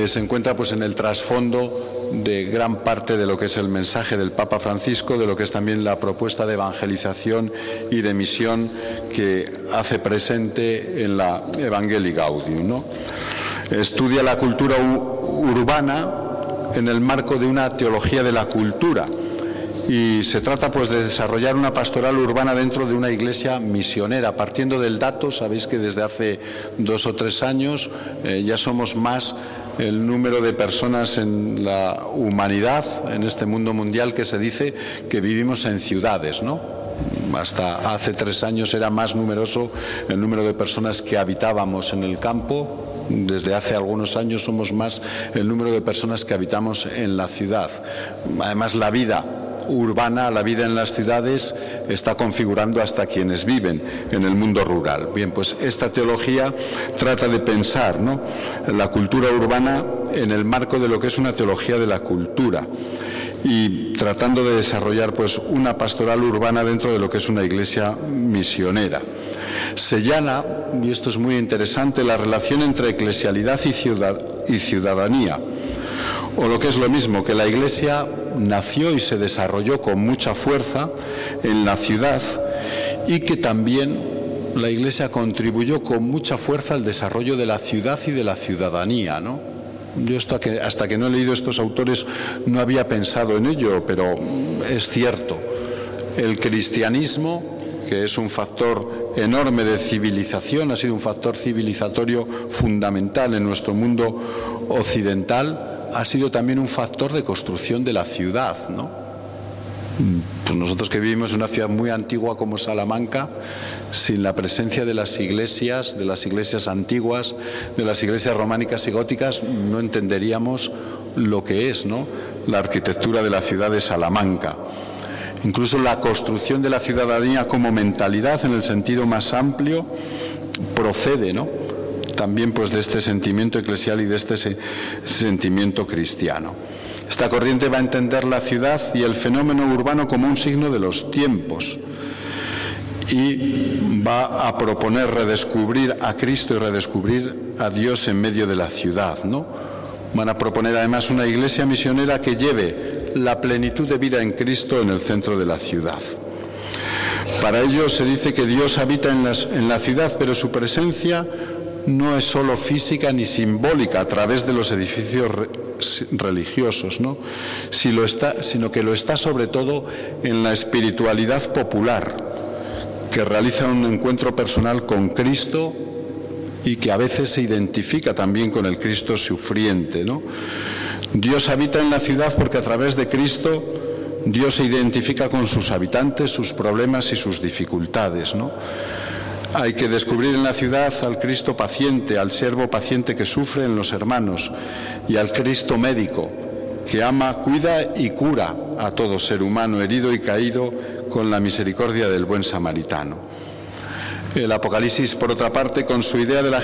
se encuentra pues en el trasfondo de gran parte de lo que es el mensaje del Papa Francisco, de lo que es también la propuesta de evangelización y de misión que hace presente en la Evangelii Gaudium, ¿no? Estudia la cultura urbana en el marco de una teología de la cultura, y se trata pues de desarrollar una pastoral urbana dentro de una iglesia misionera, partiendo del dato. Sabéis que desde hace 2 o 3 años ya somos más el número de personas en la humanidad, en este mundo mundial, que se dice que vivimos en ciudades, ¿no? Hasta hace 3 años era más numeroso el número de personas que habitábamos en el campo. Desde hace algunos años somos más el número de personas que habitamos en la ciudad. Además, la vida urbana, la vida en las ciudades, está configurando hasta quienes viven en el mundo rural. Bien, pues esta teología trata de pensar, ¿no?, la cultura urbana en el marco de lo que es una teología de la cultura, y tratando de desarrollar pues una pastoral urbana dentro de lo que es una iglesia misionera. Señala, y esto es muy interesante, la relación entre eclesialidad y ciudadanía, o lo que es lo mismo, que la Iglesia nació y se desarrolló con mucha fuerza en la ciudad, y que también la Iglesia contribuyó con mucha fuerza al desarrollo de la ciudad y de la ciudadanía, ¿no? Yo hasta que no he leído estos autores no había pensado en ello, pero es cierto. El cristianismo que es un factor enorme de civilización, ha sido un factor civilizatorio fundamental en nuestro mundo occidental, ha sido también un factor de construcción de la ciudad, ¿no? Pues nosotros que vivimos en una ciudad muy antigua como Salamanca, sin la presencia de las iglesias antiguas, de las iglesias románicas y góticas, no entenderíamos lo que es, ¿no?, la arquitectura de la ciudad de Salamanca. Incluso la construcción de la ciudadanía como mentalidad en el sentido más amplio procede, ¿no?, también pues de este sentimiento eclesial y de este sentimiento cristiano. Esta corriente va a entender la ciudad y el fenómeno urbano como un signo de los tiempos y va a proponer redescubrir a Cristo y redescubrir a Dios en medio de la ciudad, ¿no? Van a proponer además una iglesia misionera que lleve la plenitud de vida en Cristo en el centro de la ciudad. Para ello se dice que Dios habita en la ciudad, pero su presencia no es solo física ni simbólica a través de los edificios religiosos, ¿no?, sino que lo está sobre todo en la espiritualidad popular, que realiza un encuentro personal con Cristo y que a veces se identifica también con el Cristo sufriente, ¿no? Dios habita en la ciudad porque a través de Cristo Dios se identifica con sus habitantes, sus problemas y sus dificultades, ¿no? Hay que descubrir en la ciudad al Cristo paciente, al siervo paciente que sufre en los hermanos, y al Cristo médico, que ama, cuida y cura a todo ser humano herido y caído con la misericordia del buen samaritano. El Apocalipsis, por otra parte, con su idea de la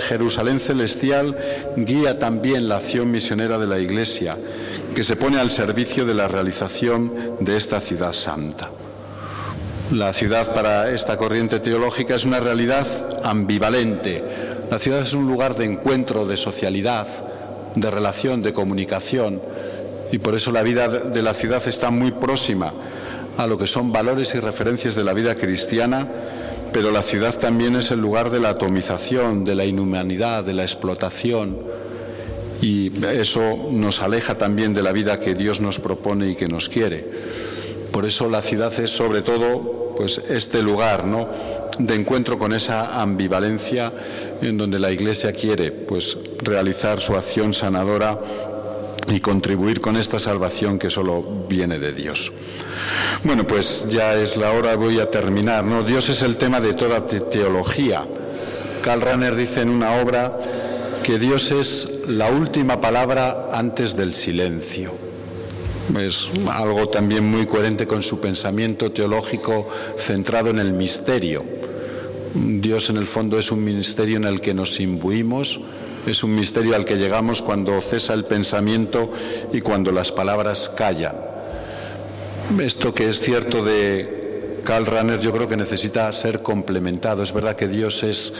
Jerusalén celestial, guía también la acción misionera de la Iglesia, que se pone al servicio de la realización de esta ciudad santa. La ciudad para esta corriente teológica es una realidad ambivalente. La ciudad es un lugar de encuentro, de socialidad, de relación, de comunicación, y por eso la vida de la ciudad está muy próxima a lo que son valores y referencias de la vida cristiana, pero la ciudad también es el lugar de la atomización, de la inhumanidad, de la explotación, y eso nos aleja también de la vida que Dios nos propone y que nos quiere. Por eso la ciudad es sobre todo pues este lugar, ¿no?, de encuentro con esa ambivalencia en donde la Iglesia quiere pues realizar su acción sanadora y contribuir con esta salvación que solo viene de Dios. Bueno, pues ya es la hora, voy a terminar, ¿no? Dios es el tema de toda teología. Karl Rahner dice en una obra que Dios es la última palabra antes del silencio. Es algo también muy coherente con su pensamiento teológico centrado en el misterio. Dios en el fondo es un misterio en el que nos imbuimos, es un misterio al que llegamos cuando cesa el pensamiento y cuando las palabras callan. Esto que es cierto de Karl Rahner yo creo que necesita ser complementado. Es verdad que Dios es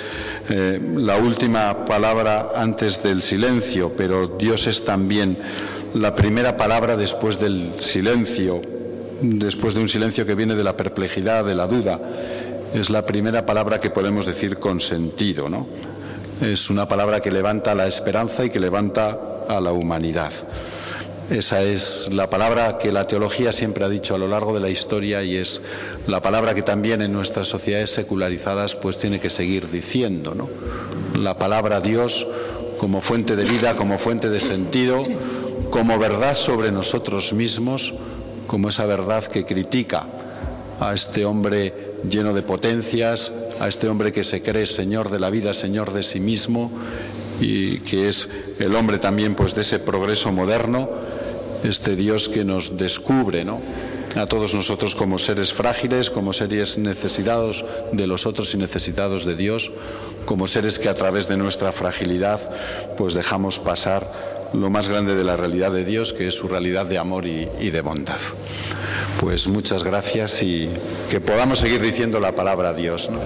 la última palabra antes del silencio, pero Dios es también la primera palabra después del silencio, después de un silencio que viene de la perplejidad, de la duda. Es la primera palabra que podemos decir con sentido, ¿no? Es una palabra que levanta la esperanza y que levanta a la humanidad. Esa es la palabra que la teología siempre ha dicho a lo largo de la historia, y es la palabra que también en nuestras sociedades secularizadas pues tiene que seguir diciendo, ¿no? La palabra Dios como fuente de vida, como fuente de sentido, como verdad sobre nosotros mismos, como esa verdad que critica a este hombre lleno de potencias, a este hombre que se cree señor de la vida, señor de sí mismo, y que es el hombre también pues de ese progreso moderno, este Dios que nos descubre, ¿no?, a todos nosotros como seres frágiles, como seres necesitados de los otros y necesitados de Dios, como seres que a través de nuestra fragilidad pues dejamos pasar lo más grande de la realidad de Dios, que es su realidad de amor y de bondad. Pues muchas gracias y que podamos seguir diciendo la palabra Dios, ¿no?